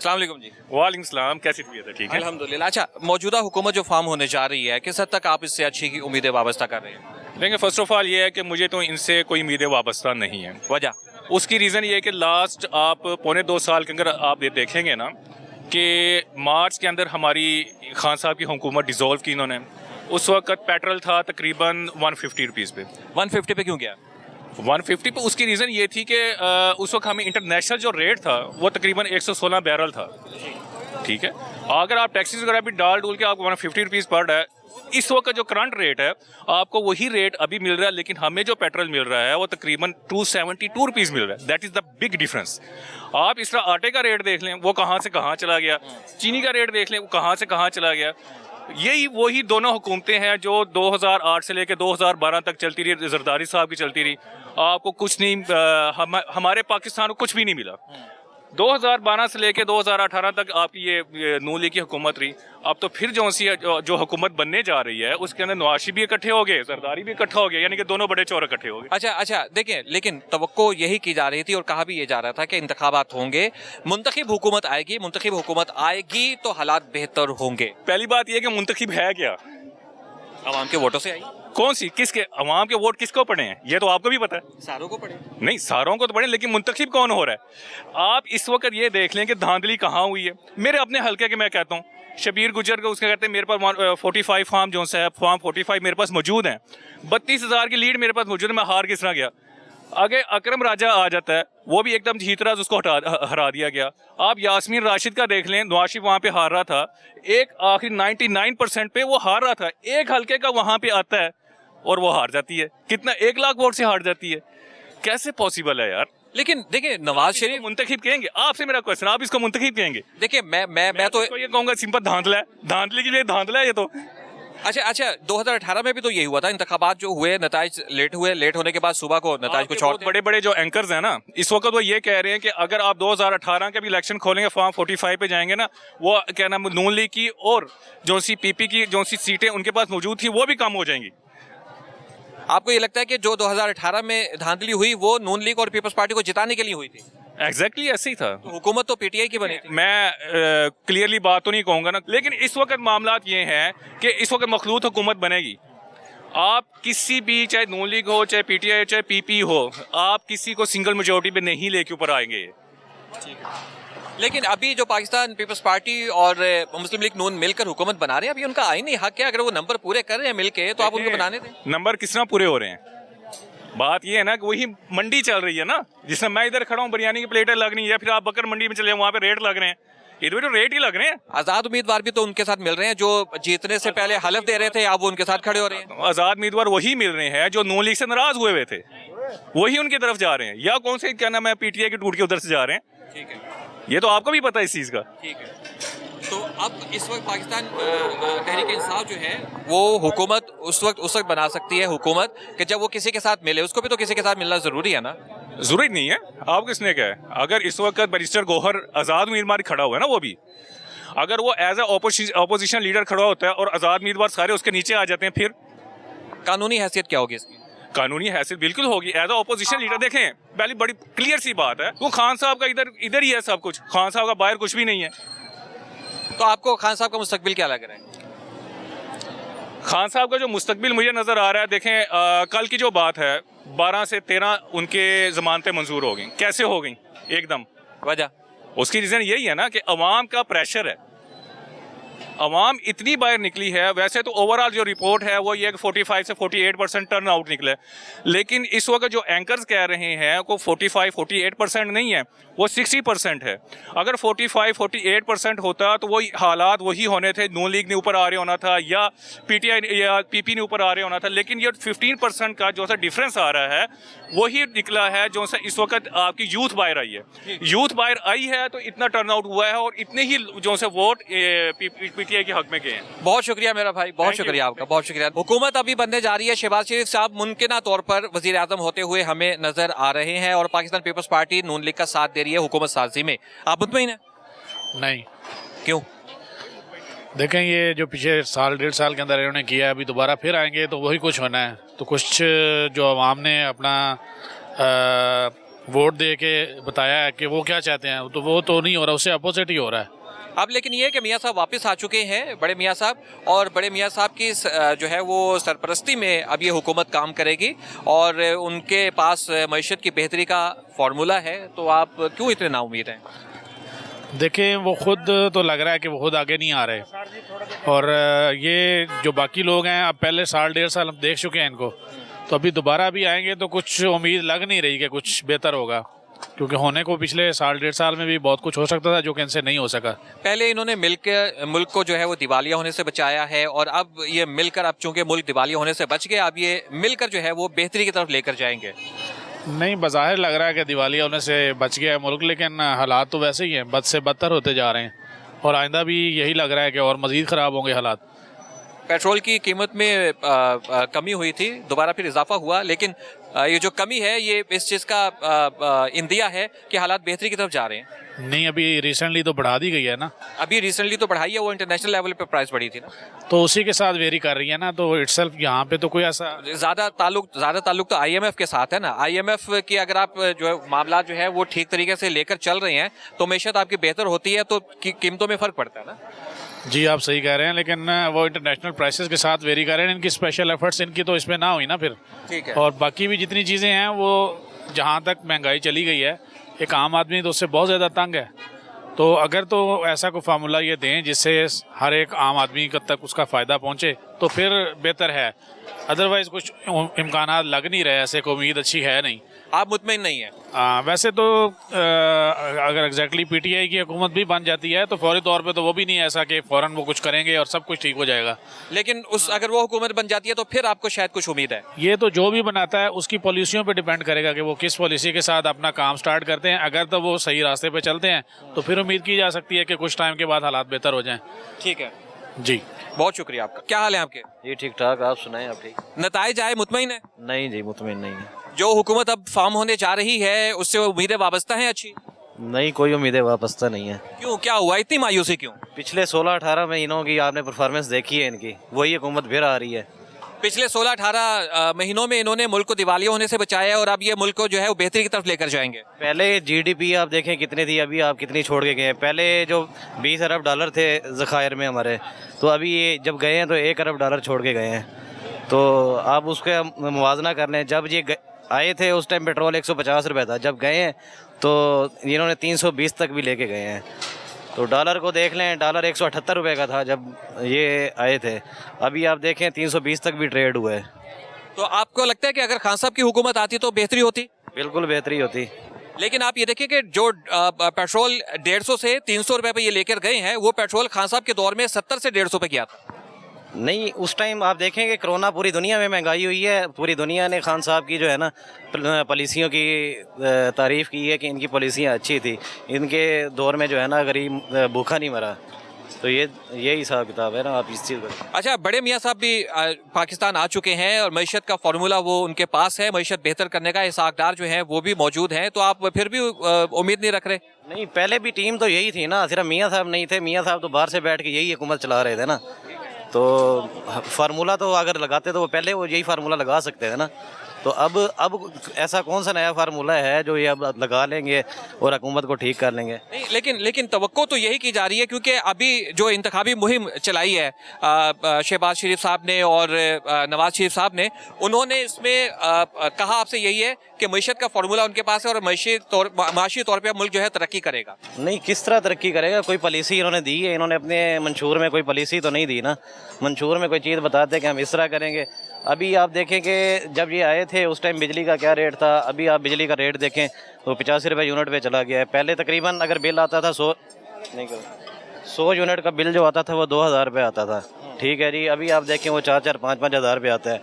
अस्सलाम वालेकुम जी। वालेकुम सलाम, कैसी तबीयत है? ठीक है अल्हम्दुलिल्लाह। अच्छा, मौजूदा हुकूमत जो फार्म होने जा रही है, किस हद तक आप इससे अच्छी की उम्मीदें वाबस्ता कर रहे हैं? देखिए, फर्स्ट ऑफ ऑल ये है कि मुझे तो इनसे कोई उम्मीदें वाबस्ता नहीं है। वजह? उसकी रीज़न ये है कि लास्ट आप पौने 2 साल के अंदर आप ये देखेंगे ना कि मार्च के अंदर हमारी खान साहब की हुकूमत डिज़ोल्व की इन्होंने। उस वक्त पेट्रोल था तकरीबन 150 रुपीज़ पे। 150 पे क्यों गया? 150 पे उसकी रीज़न ये थी कि उस वक्त हमें इंटरनेशनल जो रेट था वो तकरीबन 116 बैरल था। ठीक है, अगर आप टैक्सीज वगैरह भी डाल डूल के आपको 150 रुपीज़ पड़ रहा है, इस वक्त जो करंट रेट है आपको वही रेट अभी मिल रहा है, लेकिन हमें जो पेट्रोल मिल रहा है वो तकरीबन 272 रुपीज़ मिल रहा है। That is the big difference. आप इस तरह आटे का रेट देख लें, वो कहाँ से कहाँ चला गया। चीनी का रेट देख लें, वो कहाँ से कहाँ चला गया। यही वही दोनों हुकूमतें हैं जो 2008 से लेकर 2012 तक चलती रही, जरदारी साहब की चलती रही। आपको कुछ नहीं, हमारे पाकिस्तान को कुछ भी नहीं मिला। 2012 से लेकर 2018 तक आपकी ये नून लीग की हुकूमत रही। अब तो फिर जो हुकूमत बनने जा रही है उसके अंदर नवाशी भी इकट्ठे हो गए, जरदारी भी इकट्ठा हो गया, यानी कि दोनों बड़े चौर इकट्ठे हो गए। अच्छा, देखिए, लेकिन तवक्को यही की जा रही थी और कहा भी ये जा रहा था कि इंतखाबात होंगे, मुंतखब हुकूमत आएगी तो हालात बेहतर होंगे। पहली बात यह कि मुंतखब है क्या? आवाम के वोटों से आई। कौन सी, किसके? अवाम के वोट किसको पड़े हैं ये तो आपको भी पता है। सारों को पड़े नहीं, सारों को तो पड़े, लेकिन मुंतखब कौन हो रहा है? आप इस वक्त ये देख लें कि धांधली कहाँ हुई है। मेरे अपने हल्के के मैं कहता हूँ, शबीर गुजर को उसके कहते हैं, मेरे पास 45 फार्म जो है, फार्म 45 मेरे पास मौजूद हैं, 32,000 की लीड मेरे पास मौजूद है। मैं हार किस तरह गया? आगे अकरम राजा आ जाता है, वो भी एकदम जीतराज, उसको हरा दिया गया। आप यास्मीन राशिद का देख लें, नवाशी वहाँ पे हार रहा था, एक आखिरी 99% पे वो हार रहा था, एक हल्के का वहाँ पे आता है और वो हार जाती है। कितना? 1 लाख वोट से हार जाती है। कैसे पॉसिबल है यार? लेकिन देखिए, नवाज शरीफ मुंतखब कहेंगे? आपसे मेरा क्वेश्चन, आप इसको मुंतखब कहेंगे? देखिए, मैं तो ये कहूँगा सिंपल धांधला है, धांधले के लिए धांधला है ये तो। अच्छा, 2018 में भी तो यही हुआ था, इंतखाबात जो हुए, नताइज लेट होने के बाद सुबह को नताइज कुछ और थे। बड़े बड़े जो एंकर्स हैं ना, इस वक्त वो ये कह रहे हैं कि अगर आप 2018 के भी इलेक्शन खोलेंगे, फॉर्म 45 पे जाएंगे ना, वो क्या नाम, नून लीग की और जो सी पीपी की जो सी सीटें उनके पास मौजूद थी वो भी कम हो जाएंगी। आपको ये लगता है कि जो 2018 में धांधली हुई वो नून लीग और पीपल्स पार्टी को जिताने के लिए हुई थी? एग्जैक्टली ऐसे ही था। तो हुकूमत तो पीटीआई की बनी थी। मैं क्लियरली बात तो नहीं कहूँगा ना, लेकिन इस वक्त मामलात ये हैं कि इस वक्त मखलूत हुकूमत बनेगी। आप किसी भी, चाहे नून लीग हो, चाहे पीटीआई, चाहे पीपी हो, आप किसी को सिंगल मेजोरिटी पे नहीं लेके ऊपर आएंगे। लेकिन अभी जो पाकिस्तान पीपल्स पार्टी और मुस्लिम लीग नून मिलकर हुकूमत बना रहे हैं, अभी उनका आईनी हक है, अगर वो नंबर पूरे कर रहे हैं मिलके तो आप उनको बनाने दें। नंबर किस तरह पूरे हो रहे हैं? बात ये है ना कि वही मंडी चल रही है ना, जिसमें मैं इधर खड़ा हूँ, बिरयानी की प्लेटें लग रही है, या फिर आप बकर मंडी में चले वहाँ पे रेट लग रहे हैं, इधर तो रेट ही लग रहे हैं। आजाद उम्मीदवार भी तो उनके साथ मिल रहे हैं, जो जीतने से पहले हलफ दे रहे थे, आप वो उनके साथ खड़े हो रहे हैं। आजाद उम्मीदवार वही मिल रहे हैं जो नून लीग से नाराज हुए थे, वही उनकी तरफ जा रहे हैं, या कौन से क्या नाम है पीटीआई के टूट के उधर से जा रहे हैं। ठीक है, ये तो आपको भी पता है इस चीज़ का। ठीक है। तो अब इस वक्त पाकिस्तान तहरीक इंसाफ जो है वो हुकूमत उस वक्त बना सकती है हुकूमत कि जब वो किसी के साथ मिले, उसको भी तो किसी के साथ मिलना जरूरी है ना। जरूरी नहीं है, आप किसने कहा है? अगर इस वक्त बैरिस्टर गौहर आज़ाद उम्मीदवार खड़ा हुआ है ना, वो भी अगर वो एज ए अपोजिशन लीडर खड़ा होता है और आज़ाद उम्मीदवार सारे उसके नीचे आ जाते हैं, फिर कानूनी हैसियत क्या होगी इसकी? कानूनी हैसियत बिल्कुल होगी। एज ए अपोजिशन लीडर देखें, पहले बड़ी क्लियर सी बात है, वो खान साहब का इधर ही है सब कुछ, खान साहब का बाहर कुछ भी नहीं है। तो आपको खान साहब का मुस्तकबिल क्या लग रहा है? खान साहब का जो मुस्तकबिल मुझे नज़र आ रहा है, देखें कल की जो बात है, 12 से 13 उनके ज़मानतें मंजूर हो गई। कैसे हो गई एकदम? वजह? उसकी रीज़न यही है ना कि अवाम का प्रेशर है, अवाम इतनी बाहर निकली है। वैसे तो ओवरऑल जो रिपोर्ट है वो ये 45 से 48% टर्न आउट निकले, लेकिन इस वक्त जो एंकर्स कह रहे हैं वो 45-48% नहीं है, वो 60% है। अगर 45-48% होता तो वही हालात वही होने थे, नून लीग ने ऊपर आ रहे होना था या पीटीआई या पीपी ने ऊपर आ रहे होना था, लेकिन ये 15% का जो सा डिफरेंस आ रहा है वही निकला है जो सा इस वक्त आपकी यूथ बाहर आई है। यूथ बाहर आई है तो इतना टर्न आउट हुआ है और इतने ही जो से वोट पीटीआई के हक में गए हैं। बहुत शुक्रिया मेरा भाई, बहुत शुक्रिया आपका, बहुत शुक्रिया। हुकूमत अभी बनने जा रही है, शहबाज शरीफ साहब मुमकिना तौर पर वजीर आजम होते हुए हमें नजर आ रहे हैं और पाकिस्तान पीपल्स पार्टी नून लीग का साथ दे रही है हुकूमत साजी में। आप मुतमईन हैं? नहीं। क्यों? देखें, ये जो पिछले साल 1.5 साल के अंदर इन्होंने किया, अभी दोबारा फिर आएंगे तो वही कुछ होना है। तो कुछ जो आवाम ने अपना वोट दे के बताया है कि वो क्या चाहते हैं, तो वो तो नहीं हो रहा, उससे अपोजिट ही हो रहा है। अब लेकिन ये है कि मियाँ साहब वापस आ चुके हैं, बड़े मियाँ साहब, और बड़े मियाँ साहब की जो है वो सरपरस्ती में अब ये हुकूमत काम करेगी और उनके पास मईशत की बेहतरी का फार्मूला है। तो आप क्यों इतने नाउम्मीद हैं? देखें, वो खुद तो लग रहा है कि वो खुद आगे नहीं आ रहे, और ये जो बाकी लोग हैं, अब पहले साल 1.5 साल हम देख चुके हैं इनको, तो अभी दोबारा भी आएंगे तो कुछ उम्मीद लग नहीं रही कि कुछ बेहतर होगा, क्योंकि होने को पिछले साल 1.5 साल में भी बहुत कुछ हो सकता था जो कि इनसे नहीं हो सका। पहले इन्होंने मिलकर मुल्क को जो है वो दिवालिया होने से बचाया है, और अब ये मिलकर, अब चूंकि मुल्क दिवालिया होने से बच गया, अब ये मिलकर जो है वो बेहतरी की तरफ लेकर जाएंगे। नहीं, बज़ाहिर लग रहा है कि दिवालिया होने से बच गया है मुल्क, लेकिन हालात तो वैसे ही हैं, बद से बदतर होते जा रहे हैं, और आइंदा भी यही लग रहा है कि और मज़ीद ख़राब होंगे हालात। पेट्रोल की कीमत में कमी हुई थी, दोबारा फिर इजाफा हुआ, लेकिन ये जो कमी है ये इस चीज़ का इंदिया है कि हालात बेहतरी की तरफ जा रहे हैं। नहीं, अभी रिसेंटली तो बढ़ा दी गई है ना। अभी रिसेंटली तो बढ़ाई है, वो इंटरनेशनल लेवल पे प्राइस बढ़ी थी ना, तो उसी के साथ वेरी कर रही है ना, तो इटसेल्फ यहाँ पे तो कोई ऐसा ज़्यादा ताल्लुक तो IMF के साथ है ना। IMF की अगर आप जो है मामला जो है वो ठीक तरीके से लेकर चल रहे हैं तो मैशत आपकी बेहतर होती है, तो कीमतों में फ़र्क पड़ता है ना। जी, आप सही कह रहे हैं, लेकिन वो इंटरनेशनल प्राइसेस के साथ वेरी कर रहे हैं, इनकी स्पेशल एफर्ट्स इनकी तो इसमें ना हुई ना फिर। ठीक है। और बाकी भी जितनी चीज़ें हैं वो, जहाँ तक महंगाई चली गई है, एक आम आदमी तो उससे बहुत ज़्यादा तंग है, तो अगर तो ऐसा कोई फार्मूला ये दें जिससे हर एक आम आदमी तक उसका फ़ायदा पहुँचे तो फिर बेहतर है, अदरवाइज़ कुछ इम्कानात लग नहीं रहे, ऐसे कोई उम्मीद अच्छी है नहीं। आप मुतमईन नहीं है? वैसे तो अगर एग्जैक्टली PTI की हुकूमत भी बन जाती है तो फौरी तौर पे तो वो भी नहीं है ऐसा कि फ़ौरन वो कुछ करेंगे और सब कुछ ठीक हो जाएगा, लेकिन अगर वो हुकूमत बन जाती है तो फिर आपको शायद कुछ उम्मीद है। ये तो जो भी बनाता है उसकी पॉलिसियों पे डिपेंड करेगा कि वो किस पॉलिसी के साथ अपना काम स्टार्ट करते हैं। अगर तो वो सही रास्ते पे चलते हैं तो फिर उम्मीद की जा सकती है कि कुछ टाइम के बाद हालात बेहतर हो जाएं। ठीक है जी, बहुत शुक्रिया आपका। क्या हाल है आपके? जी ठीक ठाक, आप सुनाएं। आप ठीक? नताइज आए, मुतमईन है? नहीं जी, मुतमिन नहीं है। जो हुकूमत अब फॉर्म होने जा रही है उससे उम्मीदें वाबस्ता हैं अच्छी? नहीं, कोई उम्मीदें वाबस्ता नहीं है। क्यों, क्या हुआ, इतनी मायूसी क्यों? पिछले 16-18 महीनों की आपने परफॉर्मेंस देखी है इनकी, वही हुकूमत फिर आ रही है। पिछले 16-18 महीनों में इन्होंने मुल्क को दिवालिया होने से बचाया और अब ये मुल्क को जो है वो बेहतरी की तरफ लेकर जाएंगे। पहले GDP आप देखें कितनी थी, अभी आप कितनी छोड़ के गए हैं। पहले जो 20 अरब डॉलर थे ज़खायर में हमारे, तो अभी ये जब गए हैं तो 1 अरब डॉलर छोड़ के गए हैं। तो आप उसका मुवाजना कर लें, जब ये आए थे उस टाइम पेट्रोल 150 रुपये था, जब गए हैं तो इन्होंने 320 तक भी लेके गए हैं। तो डॉलर को देख लें, डॉलर 178 रुपये का था जब ये आए थे, अभी आप देखें 320 तक भी ट्रेड हुआ है। तो आपको लगता है कि अगर खान साहब की हुकूमत आती तो बेहतरी होती? बिल्कुल बेहतरी होती। लेकिन आप ये देखिए कि जो पेट्रोल 150 से 300 रुपये पे ये लेकर गए हैं, वो पेट्रोल खान साहब के दौर में 70 से 150 पे किया था। नहीं, उस टाइम आप देखेंगे कोरोना, पूरी दुनिया में महंगाई हुई है, पूरी दुनिया ने खान साहब की जो है ना पॉलिसियों की तारीफ़ की है कि इनकी पॉलिसियाँ अच्छी थी, इनके दौर में जो है ना गरीब भूखा नहीं मरा। तो ये हिसाब किताब है ना, आप इस चीज़ को। अच्छा, बड़े मियाँ साहब भी पाकिस्तान आ चुके हैं और मईशत का फार्मूला वो उनके पास है, मईशत बेहतर करने का इसाकदार जो है वो भी मौजूद हैं, तो आप फिर भी उम्मीद नहीं रख रहे? नहीं, पहले भी टीम तो यही थी ना, सिर्फ मियाँ साहब नहीं थे, मियाँ साहब तो बाहर से बैठ के यही हुकूमत चला रहे थे ना। तो फार्मूला तो अगर लगाते तो वो पहले वो यही फार्मूला लगा सकते थे ना। तो अब ऐसा कौन सा नया फार्मूला है जो ये अब लगा लेंगे और हुकूमत को ठीक कर लेंगे? नहीं, लेकिन तवक्को तो यही की जा रही है, क्योंकि अभी जो इंतखाबी मुहिम चलाई है शहबाज शरीफ साहब ने और नवाज शरीफ साहब ने, उन्होंने इसमें कहा आपसे यही है कि मईशत का फार्मूला उनके पास है और माशी तौर पर मुल्क जो है तरक्की करेगा। नहीं, किस तरह तरक्की करेगा? कोई पॉलिसी इन्होंने दी है? इन्होंने अपने मंशूर में कोई पॉलिसी तो नहीं दी ना। मंशूर में कोई चीज़ बताते हैं कि हम इस तरह करेंगे। अभी आप देखें कि जब ये आए थे उस टाइम बिजली का क्या रेट था, अभी आप बिजली का रेट देखें तो 85 रुपये यूनिट पे चला गया है। पहले तकरीबन अगर बिल आता था 100 यूनिट का बिल जो आता था वो 2000 रुपये आता था। ठीक है जी, अभी आप देखें वो 4-4, 5-5 हज़ार रुपये आता है।